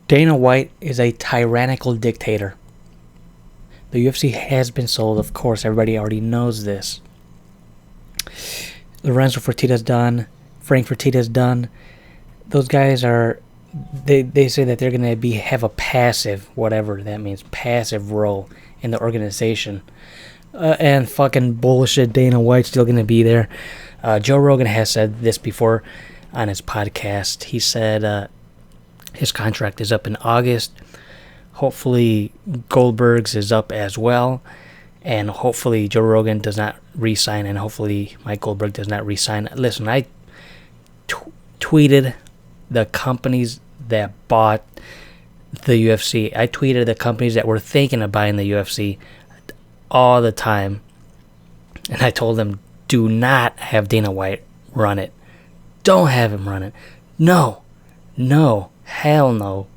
Dana White is a tyrannical dictator. The UFC has been sold, of course. Everybody already knows this. Lorenzo Fertitta's done. Frank Fertitta's done. Those guys are... They say that they're going to have a passive, whatever that means, passive role in the organization. And fucking bullshit, Dana White's still going to be there. Joe Rogan has said this before on his podcast. He said his contract is up in August. Hopefully Goldberg's is up as well. And hopefully Joe Rogan does not re-sign. And hopefully Mike Goldberg does not re-sign. Listen, I tweeted the companies that bought the UFC. I tweeted the companies that were thinking of buying the UFC all the time. And I told them, do not have Dana White run it. Don't have him run it. No. Hell no.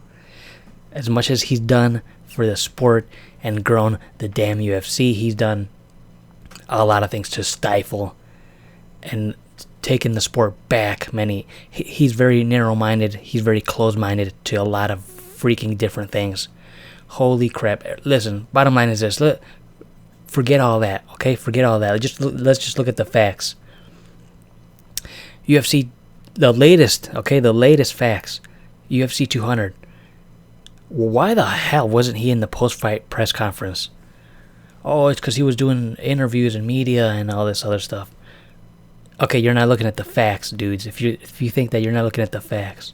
As much as he's done for the sport and grown the damn UFC, he's done a lot of things to stifle and taken the sport back. He's very narrow-minded. He's very closed-minded to a lot of freaking different things. Holy crap. Listen, bottom line is this. Forget all that, okay? Forget all that. Let's just look at the facts. UFC, the latest facts. UFC 200. Why the hell wasn't he in the post-fight press conference? Oh, it's because he was doing interviews and media and all this other stuff. Okay, you're not looking at the facts, dudes. If you think that you're not looking at the facts,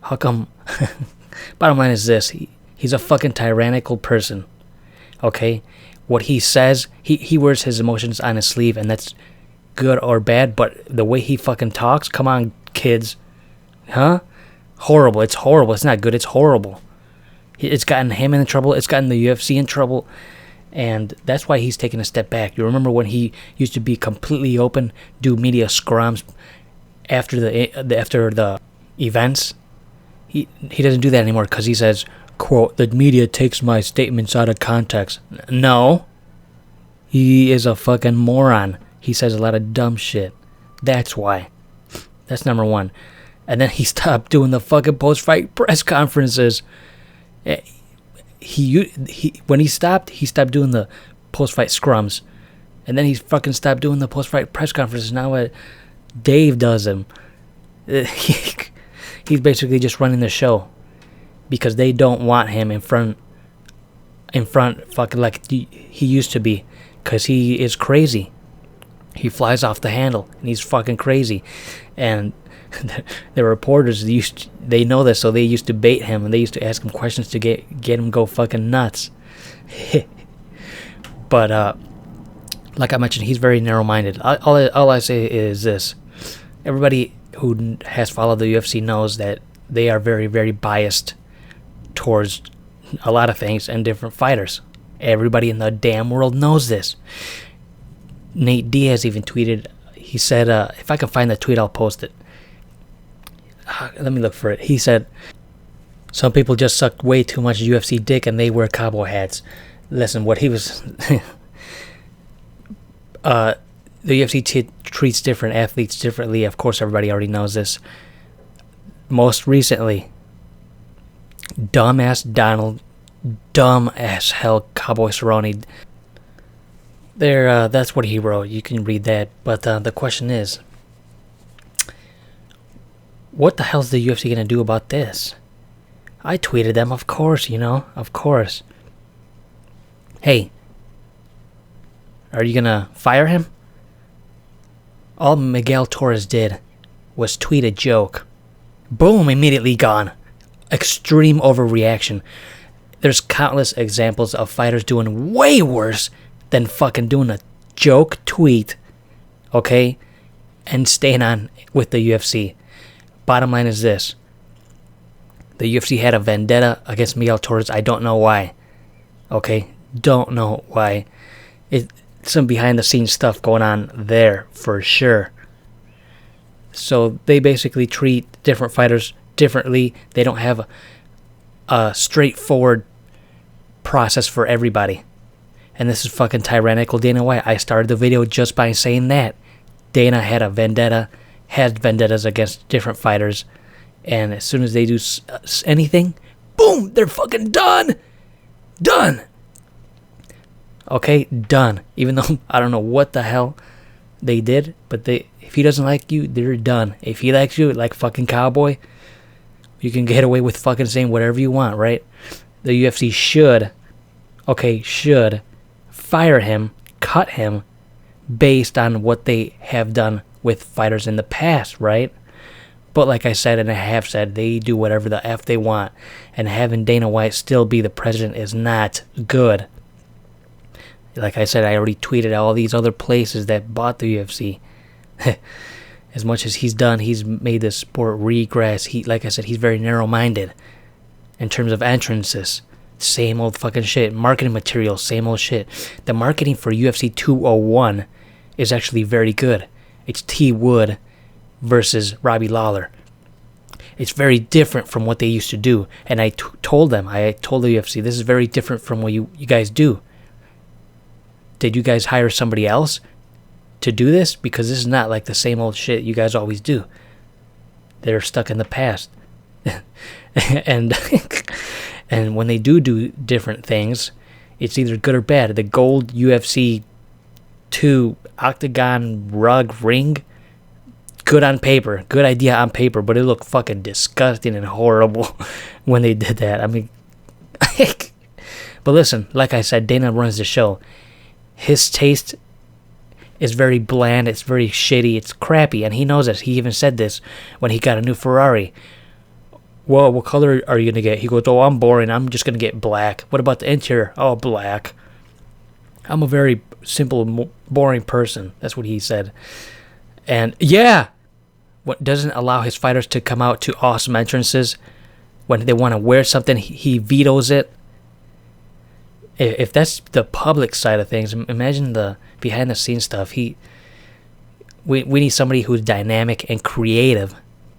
how come? Bottom line is this: he's a fucking tyrannical person. Okay, what he says, he wears his emotions on his sleeve, and that's good or bad. But the way he fucking talks, come on, kids, huh? Horrible. It's horrible. It's not good. It's horrible. It's gotten him in trouble. It's gotten the UFC in trouble. And that's why he's taking a step back. You remember when he used to be completely open, do media scrums after the events? He doesn't do that anymore because he says, quote, the media takes my statements out of context. No. He is a fucking moron. He says a lot of dumb shit. That's why. That's number one. And then he stopped doing the fucking post-fight press conferences. When he stopped doing the post-fight scrums, and then he fucking stopped doing the post-fight press conferences. Now Dave does them. He's basically just running the show because they don't want him in front, fucking like he used to be, because he is crazy. He flies off the handle, and he's fucking crazy, and the reporters they know this, so they used to bait him and they used to ask him questions to get him go fucking nuts. But like I mentioned, he's very narrow-minded. All I say is this: everybody who has followed the UFC knows that they are very, very biased towards a lot of things and different fighters. Everybody in the damn world knows this. Nate Diaz even tweeted. He said, if I can find the tweet, I'll post it. Let me look for it. He said, some people just suck way too much UFC dick and they wear cowboy hats. Listen, what he was... the UFC treats different athletes differently. Of course, everybody already knows this. Most recently, dumbass Donald, dumbass hell Cowboy Cerrone. That's what he wrote. You can read that. But the question is, what the hell's the UFC going to do about this? I tweeted them, of course, of course. Hey, are you going to fire him? All Miguel Torres did was tweet a joke. Boom, immediately gone. Extreme overreaction. There's countless examples of fighters doing way worse than fucking doing a joke tweet, okay, and staying on with the UFC. Bottom line is this: the UFC had a vendetta against Miguel Torres. I don't know why. Okay, don't know why. Some behind the scenes stuff going on there for sure. So they basically treat different fighters differently. They don't have a straightforward process for everybody. And this is fucking tyrannical Dana White. I started the video just by saying that. Dana had a vendetta, has vendettas against different fighters, and as soon as they do anything, boom, they're fucking done. Done. Okay, done. Even though I don't know what the hell they did, but if he doesn't like you, they're done. If he likes you, like fucking Cowboy, you can get away with fucking saying whatever you want, right? The UFC should fire him, cut him, based on what they have done with fighters in the past, right? But like I said, and I have said, they do whatever the F they want. And having Dana White still be the president is not good. Like I said, I already tweeted all these other places that bought the UFC. As much as he's done, he's made the sport regress. Like I said, he's very narrow-minded in terms of entrances. Same old fucking shit. Marketing material, same old shit. The marketing for UFC 201 is actually very good. It's T. Wood versus Robbie Lawler. It's very different from what they used to do. And I told the UFC, this is very different from what you guys do. Did you guys hire somebody else to do this? Because this is not like the same old shit you guys always do. They're stuck in the past. and and when they do different things, it's either good or bad. The gold UFC 2 octagon rug ring, good on paper, good idea on paper, but it looked fucking disgusting and horrible when they did that. I mean, but listen, like I said, Dana runs the show. His taste is very bland, it's very shitty, it's crappy, and he knows this. He even said this when he got a new Ferrari. Well, what color are you going to get? He goes, oh, I'm boring, I'm just going to get black. What about the interior? Oh, black. I'm a very simple, boring person. That's what he said. And yeah, what doesn't allow his fighters to come out to awesome entrances when they want to wear something, he vetoes it. If that's the public side of things, imagine the behind the scenes stuff. We need somebody who's dynamic and creative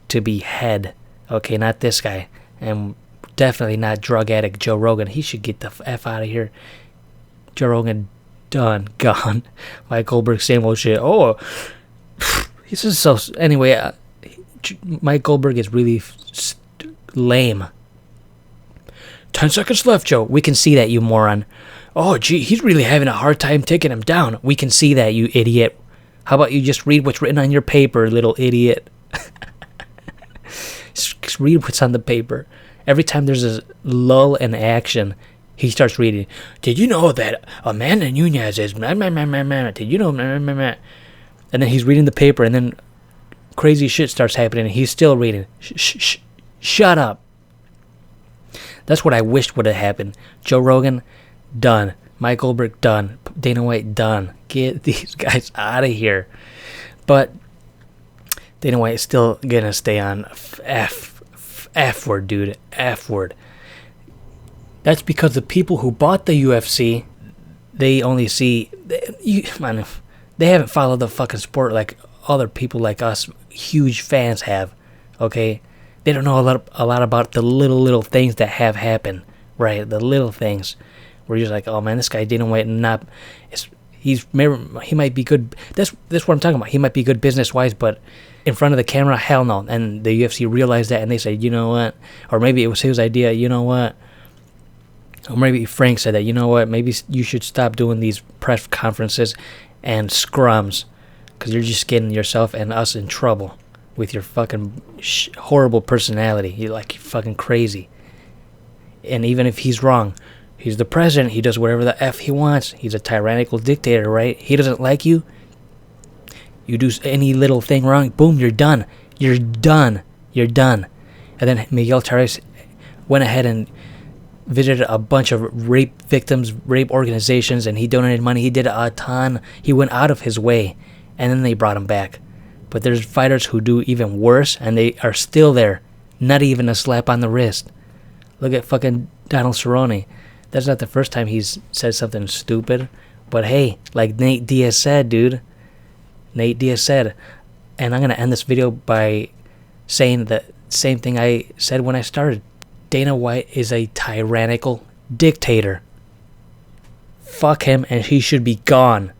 to be head. Okay, not this guy, and definitely not drug addict Joe Rogan. He should get the F out of here. Joe Rogan, done, gone. Mike Goldberg, same old shit. Oh, he's just so. Anyway, Mike Goldberg is really lame. 10 seconds left, Joe. We can see that, you moron. Oh, gee, he's really having a hard time taking him down. We can see that, you idiot. How about you just read what's written on your paper, little idiot? Just read what's on the paper. Every time there's a lull in action, he starts reading. Did you know that Amanda Nunes is... Did you know... And then he's reading the paper, and then crazy shit starts happening, and he's still reading. Shut up. That's what I wished would have happened. Joe Rogan, done. Mike Goldberg, done. Dana White, done. Get these guys out of here. But Dana White is still going to stay on F word, dude. F word. That's because the people who bought the UFC, they only see... They haven't followed the fucking sport like other people like us, huge fans, have. Okay? They don't know a lot about the little things that have happened, right? The little things where you're just like, oh man, this guy Dana White he might be good. That's what I'm talking about. He might be good business wise, but in front of the camera, hell no. And the UFC realized that, and they said, you know what? Or maybe it was his idea. You know what? Or maybe Frank said that. You know what? Maybe you should stop doing these press conferences and scrums, because you're just getting yourself and us in trouble with your fucking horrible personality. You're fucking crazy. And even if he's wrong, he's the president. He does whatever the F he wants. He's a tyrannical dictator, right? He doesn't like you. You do any little thing wrong, boom, you're done. You're done. You're done. And then Miguel Torres went ahead and visited a bunch of rape victims, rape organizations, and he donated money. He did a ton. He went out of his way, and then they brought him back. But there's fighters who do even worse, and they are still there. Not even a slap on the wrist. Look at fucking Donald Cerrone. That's not the first time he's said something stupid. But hey, like Nate Diaz said, dude. Nate Diaz said. And I'm going to end this video by saying the same thing I said when I started. Dana White is a tyrannical dictator. Fuck him, and he should be gone.